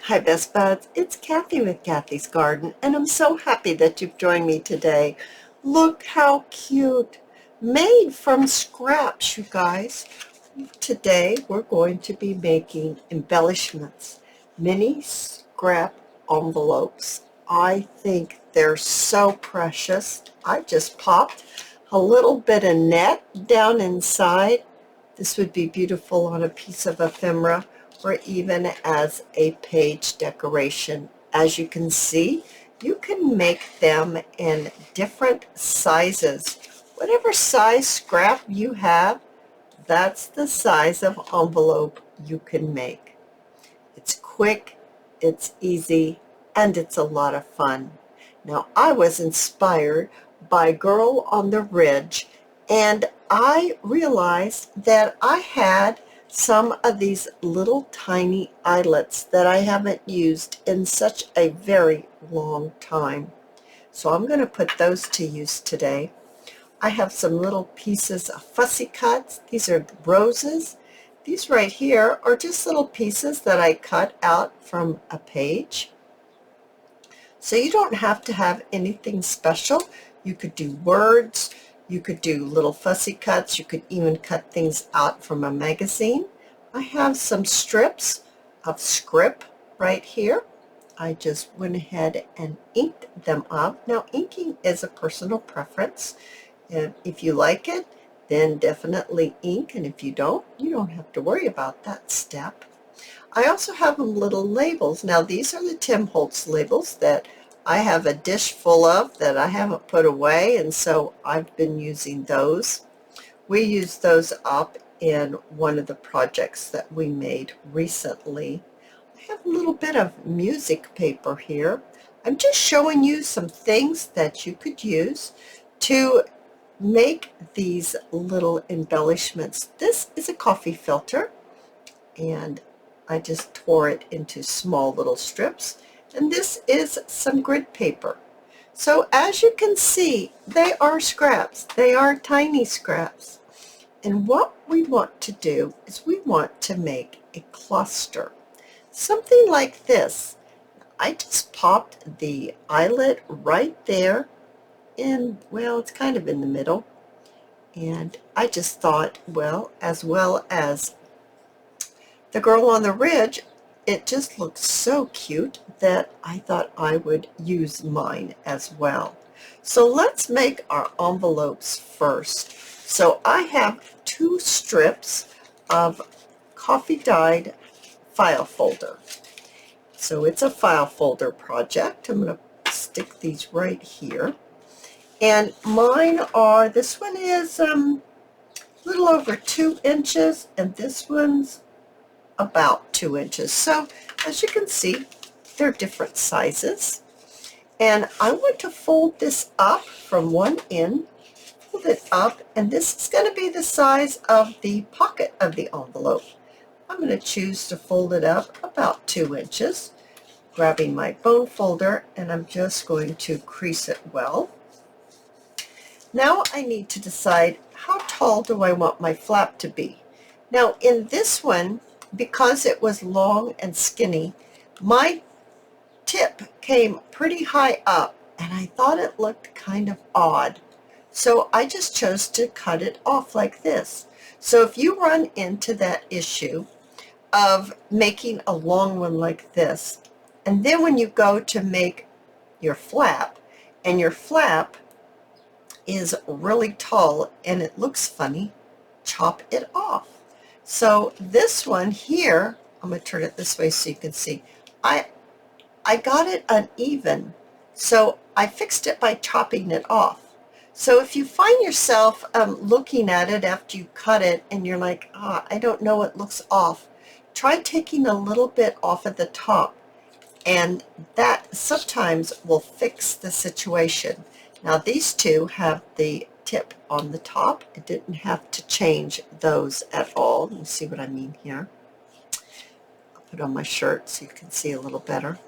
Hi Best Buds, it's Cathy with Cathy's Garden, and I'm so happy that you've joined me today. Look how cute! Made from scraps, you guys. Today we're going to be making embellishments, mini scrap envelopes. I think they're so precious. I just popped a little bit of net down inside. This would be beautiful on a piece of ephemera or even as a page decoration. As you can see, you can make them in different sizes. Whatever size scrap you have, that's the size of envelope you can make. It's quick, it's easy, and it's a lot of fun. Now, I was inspired by Girl on the Ridge, and I realized that I had some of these little tiny eyelets that I haven't used in such a very long time. So I'm going to put those to use today. I have some little pieces of fussy cuts. These are roses. These right here are just little pieces that I cut out from a page. So you don't have to have anything special. You could do words, you could do little fussy cuts, you could even cut things out from a magazine. I have some strips of script right here. I just went ahead and inked them up. Now, inking is a personal preference. If you like it, then definitely ink, and if you don't have to worry about that step. I also have them little labels. Now, these are the Tim Holtz labels that I have a dish full of that I haven't put away, and so I've been using those. We used those up in one of the projects that we made recently. I have a little bit of music paper here. I'm just showing you some things that you could use to make these little embellishments. This is a coffee filter, and I just tore it into small little strips, and this is some grid paper. So as you can see, they are scraps. They are tiny scraps. And what we want to do is we want to make a cluster. Something like this. I just popped the eyelet right there, and well, it's kind of in the middle. And I just thought, well as the Girl on the Ridge, it just looks so cute that I thought I would use mine as well. So let's make our envelopes first. So I have 2 strips of coffee dyed file folder. So it's a file folder project. I'm going to stick these right here. And mine are, this one is a little over 2 inches, and this one's about 2 inches. So as you can see, they're different sizes. And I want to fold this up from one end, fold it up, and this is going to be the size of the pocket of the envelope. I'm going to choose to fold it up about 2 inches, grabbing my bone folder, and I'm just going to crease it well. Now I need to decide, how tall do I want my flap to be? Now in this one, because it was long and skinny, my tip came pretty high up, and I thought it looked kind of odd. So I just chose to cut it off like this. So if you run into that issue of making a long one like this, and then when you go to make your flap, and your flap is really tall and it looks funny, chop it off. So this one here, I'm going to turn it this way so you can see, I got it uneven, so I fixed it by chopping it off. So if you find yourself looking at it after you cut it and you're like, I don't know, it looks off, try taking a little bit off at the top, and that sometimes will fix the situation. Now these two have the tip on the top. It didn't have to change those at all. You see what I mean here. I'll put on my shirt so you can see a little better.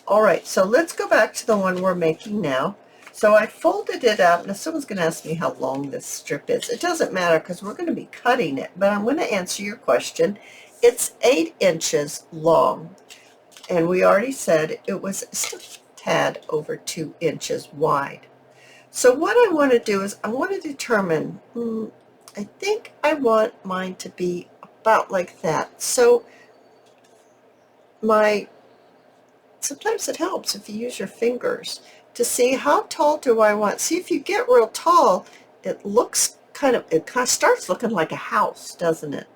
All right, so let's go back to the one we're making now. So I folded it up. Now someone's going to ask me how long this strip is. It doesn't matter because we're going to be cutting it, but I'm going to answer your question. It's 8 inches long. And we already said it was just a tad over 2 inches wide. So what I want to do is I want to determine, I think I want mine to be about like that. So sometimes it helps if you use your fingers to see how tall do I want. See, if you get real tall, it kind of starts looking like a house, doesn't it?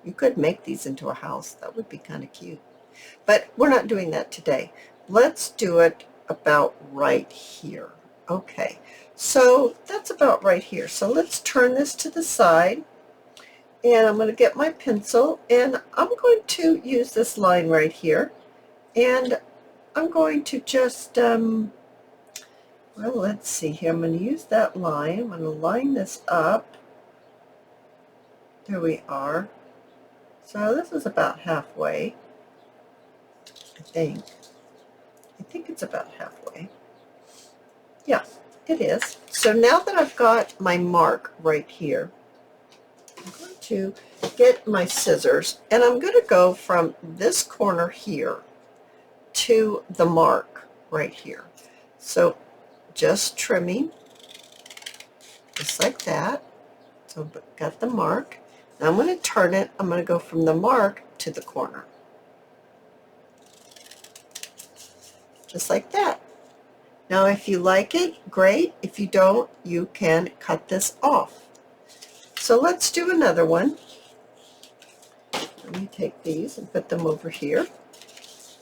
You could make these into a house. That would be kind of cute. But we're not doing that today. Let's do it about right here. Okay, so that's about right here. So let's turn this to the side, and I'm going to get my pencil, and I'm going to use this line right here, and I'm going to just, well, let's see here. I'm going to use that line. I'm going to line this up. There we are. So this is about halfway, I think. I think it's about halfway. Yeah, it is. So now that I've got my mark right here, I'm going to get my scissors, and I'm going to go from this corner here to the mark right here. So just trimming, just like that. So I've got the mark. Now I'm going to turn it. I'm going to go from the mark to the corner. Just like that. Now if you like it, great. If you don't, you can cut this off. So let's do another one. Let me take these and put them over here.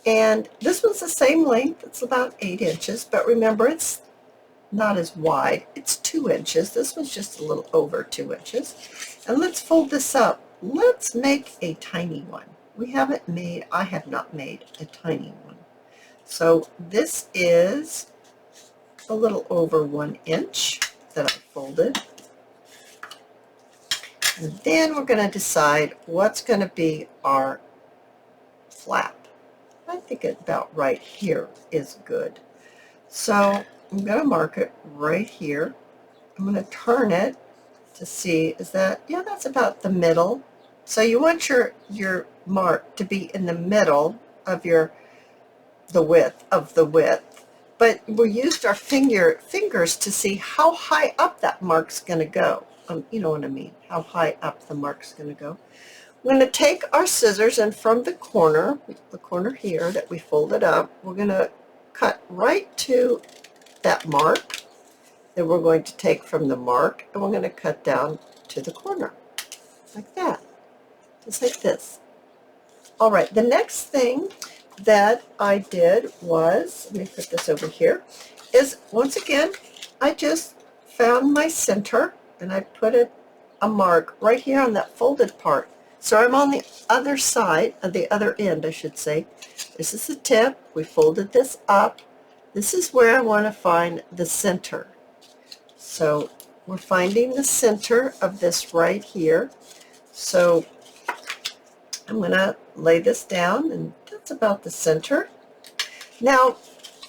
And this one's the same length. It's about 8 inches, but remember it's not as wide. It's 2 inches. This one's just a little over 2 inches. And let's fold this up. Let's make a tiny one. I have not made a tiny one. So this is a little over 1 inch that I folded. And then we're going to decide what's going to be our flap. I think about right here is good. So I'm going to mark it right here. I'm going to turn it to see, is that, yeah, that's about the middle. So you want your mark to be in the middle of the width. But we used our fingers to see how high up that mark's going to go. You know what I mean, how high up the mark's going to go. We're going to take our scissors, and from the corner here that we folded up, we're going to cut right to that mark. Then we're going to take from the mark, and we're going to cut down to the corner, like that, just like this. All right, the next thing that I did was, let me put this over here, is once again, I just found my center, and I put a mark right here on that folded part. So I'm on the other side, of the other end, I should say. This is the tip. We folded this up. This is where I want to find the center. So we're finding the center of this right here. So I'm going to lay this down, and that's about the center. Now,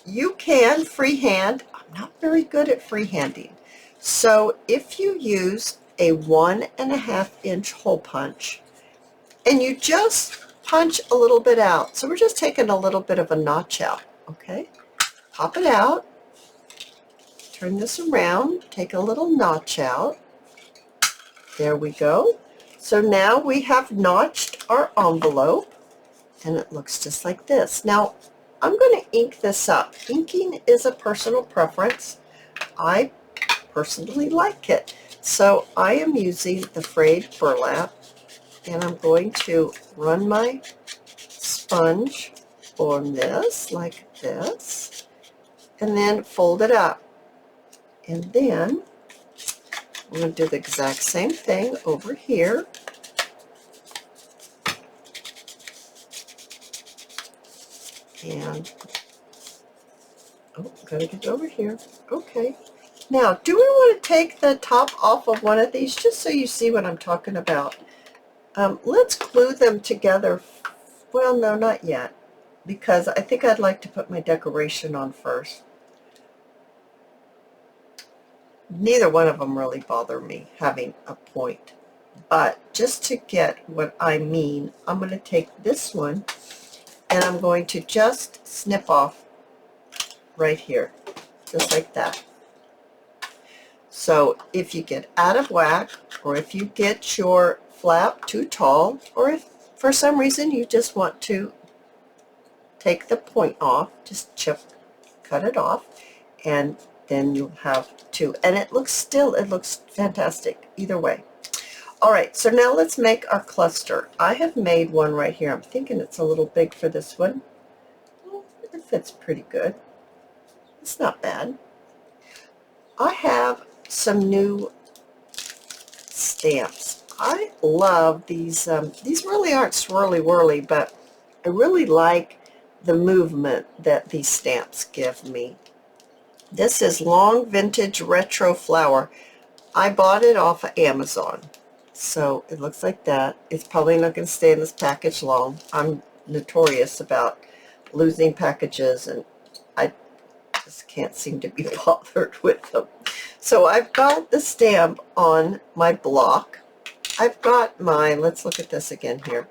you can freehand. I'm not very good at freehanding. So if you use a 1.5 inch hole punch, and you just punch a little bit out. So we're just taking a little bit of a notch out, okay? Pop it out, turn this around, take a little notch out. There we go. So now we have notched our envelope, and it looks just like this. Now, I'm going to ink this up. Inking is a personal preference. I personally like it. So I am using the frayed burlap, and I'm going to run my sponge on this, like this, and then fold it up. And then I'm going to do the exact same thing over here. And, oh, gotta get over here. Okay. Now, do we want to take the top off of one of these, just so you see what I'm talking about? Let's glue them together. Well, no, not yet, because I think I'd like to put my decoration on first. Neither one of them really bother me having a point, but just to get what I mean, I'm going to take this one, and I'm going to just snip off right here, just like that. So if you get out of whack, or if you get your flap too tall, or if for some reason you just want to take the point off, just cut it off, and then you'll have two. And it looks fantastic either way. All right, so now let's make our cluster. I have made one right here. I'm thinking it's a little big for this one. Well, it fits pretty good. It's not bad. I have some new stamps. I love these. These really aren't swirly whirly, but I really like the movement that these stamps give me. This is Long Vintage Retro Flower. I bought it off of Amazon. So it looks like that. It's probably not going to stay in this package long. I'm notorious about losing packages, and I just can't seem to be bothered with them. So I've got the stamp on my block. I've got my, let's look at this again here.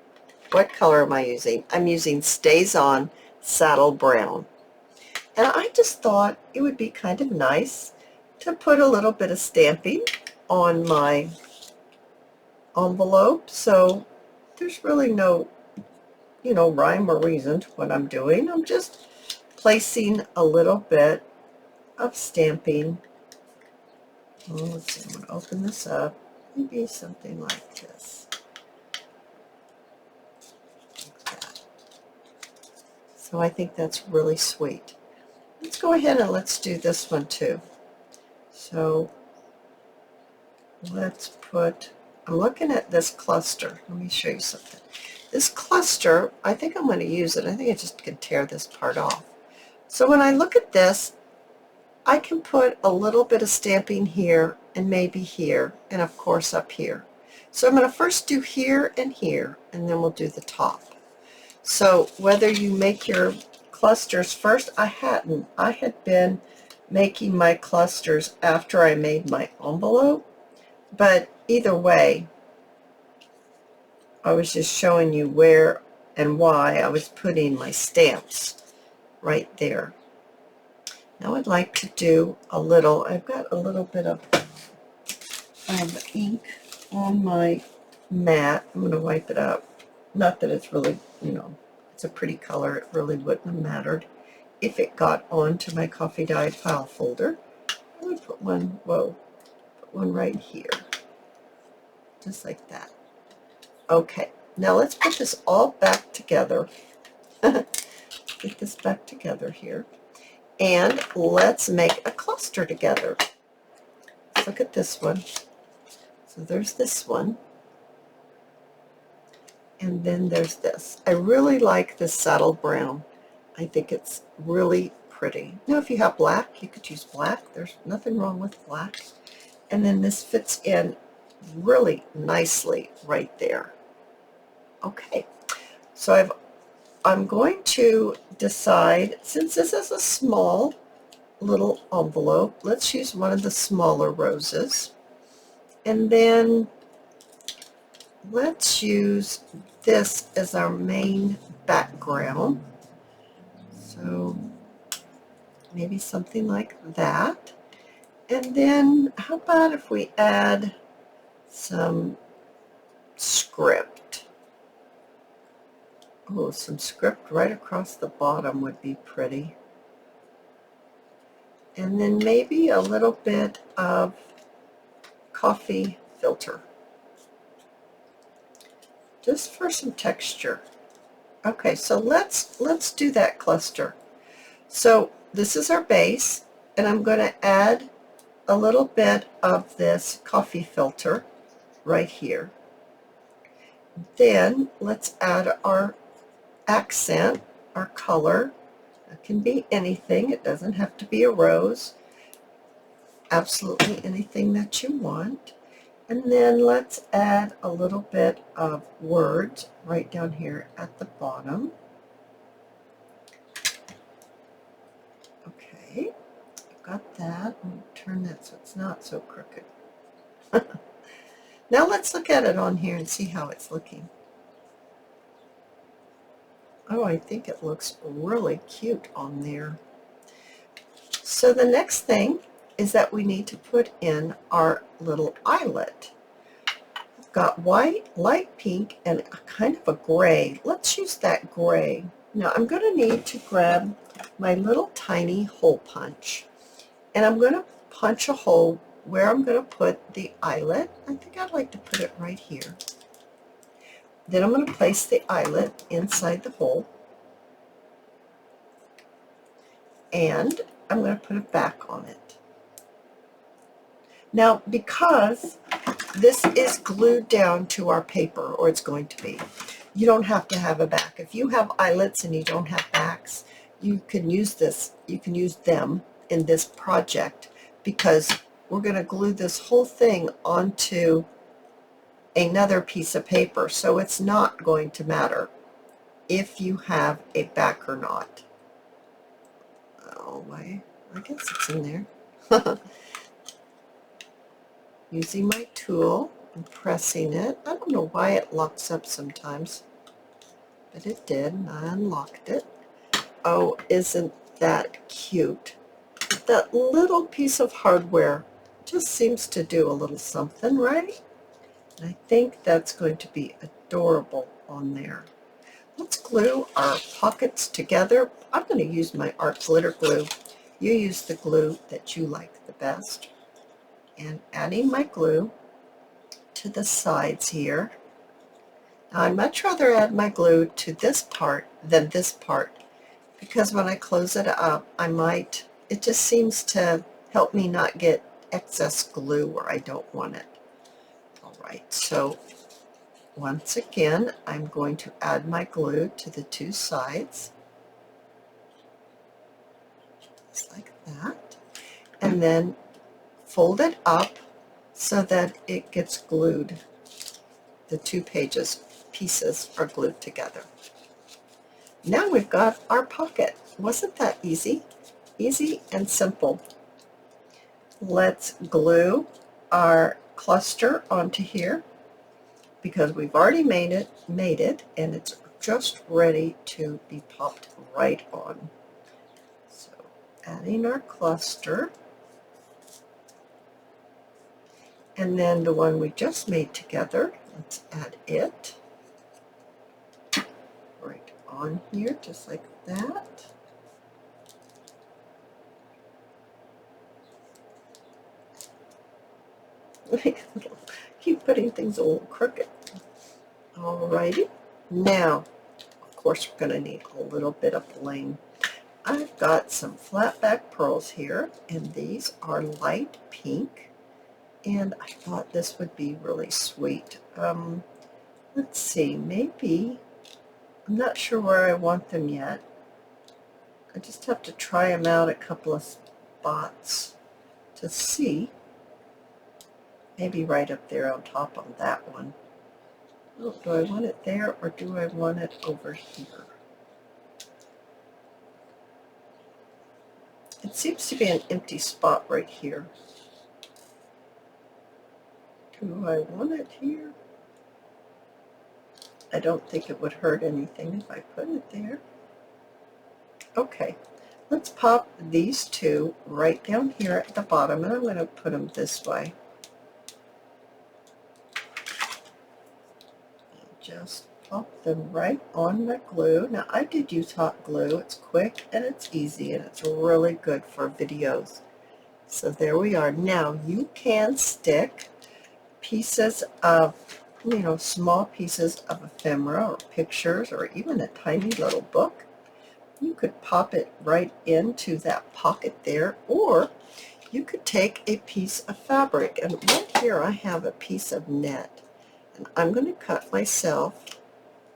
What color am I using? I'm using Stays On Saddle Brown. And I just thought it would be kind of nice to put a little bit of stamping on my envelope. So there's really no, rhyme or reason to what I'm doing. I'm just placing a little bit of stamping. Oh, let's see, I'm going to open this up. Maybe something like this. Like that. So I think that's really sweet. Let's go ahead and let's do this one too. So let's put, I'm looking at this cluster. Let me show you something. This cluster, I think I'm going to use it. I think I just can tear this part off. So when I look at this, I can put a little bit of stamping here and maybe here, and of course up here. So I'm going to first do here, and then we'll do the top. So whether you make your clusters first, I had been making my clusters after I made my envelope, but either way, I was just showing you where and why I was putting my stamps right there. Now I'd like to do a little, I've got a little bit of ink on my mat. I'm going to wipe it up. Not that it's really, it's a pretty color. It really wouldn't have mattered if it got onto my coffee dyed file folder. I would put one, put one right here, just like that. Okay, now let's put this all back together. Get this back together here. And let's make a cluster together. Let's look at this one. So there's this one. And then there's this. I really like this saddle brown. I think it's really pretty. Now if you have black, you could use black. There's nothing wrong with black. And then this fits in really nicely right there. Okay, so I'm going to decide, since this is a small little envelope, let's use one of the smaller roses. And then let's use this as our main background. So maybe something like that. And then how about if we add some script? Oh, some script right across the bottom would be pretty. And then maybe a little bit of coffee filter, just for some texture. Okay, so let's do that cluster. So this is our base, and I'm going to add a little bit of this coffee filter right here. Then let's add our accent, our color. It can be anything. It doesn't have to be a rose. Absolutely anything that you want. And then let's add a little bit of words right down here at the bottom. Okay, I've got that. I'm going to turn that so it's not so crooked. Now let's look at it on here and see how it's looking. Oh, I think it looks really cute on there. So the next thing is that we need to put in our little eyelet. I've got white, light pink, and a kind of a gray. Let's use that gray. Now I'm going to need to grab my little tiny hole punch, and I'm going to punch a hole where I'm going to put the eyelet. I think I'd like to put it right here. Then I'm going to place the eyelet inside the hole, and I'm going to put it back on it. Now, because this is glued down to our paper, or it's going to be, you don't have to have a back. If you have eyelets and you don't have backs, you can use this. You can use them in this project, because we're going to glue this whole thing onto another piece of paper, so it's not going to matter if you have a back or not. Oh, I guess it's in there. Using my tool and pressing it. I don't know why it locks up sometimes, but it did, and I unlocked it. Oh, isn't that cute? That little piece of hardware just seems to do a little something, right? And I think that's going to be adorable on there. Let's glue our pockets together. I'm going to use my art glitter glue. You use the glue that you like the best. And adding my glue to the sides here. Now I'd much rather add my glue to this part than this part, because when I close it up, it just seems to help me not get excess glue where I don't want it. All right, so once again, I'm going to add my glue to the two sides, just like that, and then fold it up so that it gets glued. The two pieces are glued together. Now we've got our pocket. Wasn't that easy? Easy and simple. Let's glue our cluster onto here, because we've already made it, and it's just ready to be popped right on. So adding our cluster, and then the one we just made together, let's add it right on here, just like that. Keep putting things a little crooked. Alrighty, now of course we're going to need a little bit of bling. I've got some flat back pearls here, and these are light pink, and I thought this would be really sweet. Let's see, maybe, I'm not sure where I want them yet. I just have to try them out a couple of spots to see. Maybe right up there on top on that one. Oh, do I want it there, or do I want it over here? It seems to be an empty spot right here. Do I want it here? I don't think it would hurt anything if I put it there. Okay, let's pop these two right down here at the bottom, and I'm going to put them this way. Just pop them right on my glue. Now I did use hot glue. It's quick and it's easy, and it's really good for videos. So there we are. Now you can stick pieces of, small pieces of ephemera or pictures, or even a tiny little book. You could pop it right into that pocket there, or you could take a piece of fabric, and right here I have a piece of net, and I'm going to cut myself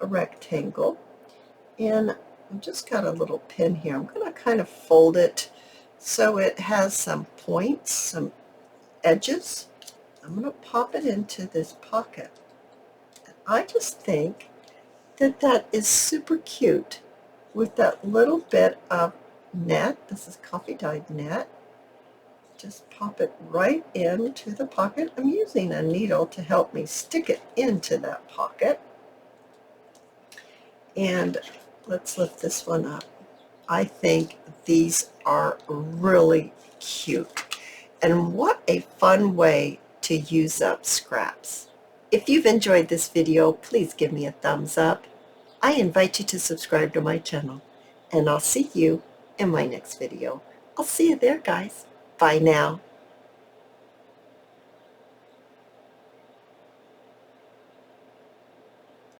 a rectangle, and I've just got a little pin here. I'm going to kind of fold it so it has some points, some edges. I'm going to pop it into this pocket. And I just think that that is super cute with that little bit of net. This is coffee dyed net. Just pop it right into the pocket. I'm using a needle to help me stick it into that pocket. And Let's lift this one up. I think these are really cute. And what a fun way to use up scraps. If you've enjoyed this video, please give me a thumbs up. I invite you to subscribe to my channel, and I'll see you in my next video. I'll see you there, guys. Bye now.